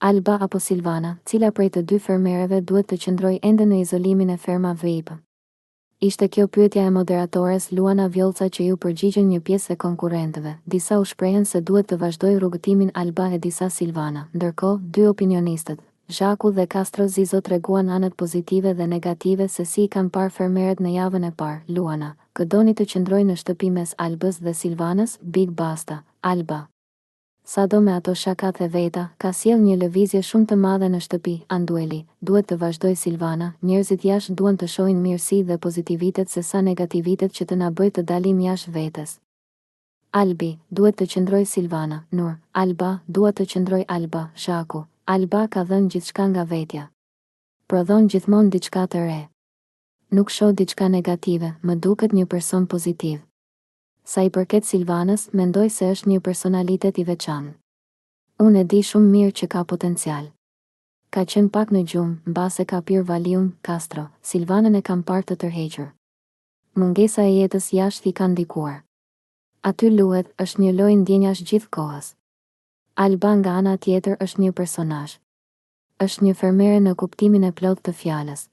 Alba apo Silvana, cila prej të dy fermereve duhet të qëndroj ende në izolimin e ferma VIP? Ishte kjo pyetja e moderatores Luana Vjollca që ju përgjigjen një pjesë e konkurrentëve. Disa u shprehen se duhet të vazhdoj rrugëtimin Alba e disa Silvana. Ndërkohë, dy opinionistët, Zhaku dhe Castro Zizo treguan anët pozitive dhe negative se si i kanë parë fermeret në javën e parë. Luana, kë doni të qëndroj në shtëpi mes Albës dhe Silvanës? Big basta, Alba. Sado me ato shakat e veta, ka sjell një lëvizje shumë të madhe në shtëpi. Andueli, duhet të vazhdoj Silvana, njerëzit jashtë duan të shohin mirësi dhe pozitivitet se sa negativitet që të na bëj të dalim jashtë vetes. Albi, duhet të qëndroj Silvana. Nur, Alba, duhet të qëndroj Alba. Shaku, Alba ka dhënë gjithçka nga vetja. Prodhon gjithmonë diçka të re. Nuk shoh diçka negative, më duket një person pozitiv. Sa i përket Silvanës, mendoj se është një personalitet i veçantë. Unë e di shumë mirë që ka potencial. Ka qenë pak në gjumë, mbase ka pirë Valium. Castro, Silvanën e kam parë të tërhequr. Mungesa e jetës jashtë i ka ndikuar. Aty luhet, është një lojë ndjenjash gjithë kohës. Alba nga ana tjetër është një personazh. Është një fermere në kuptimin e plot të fjalës.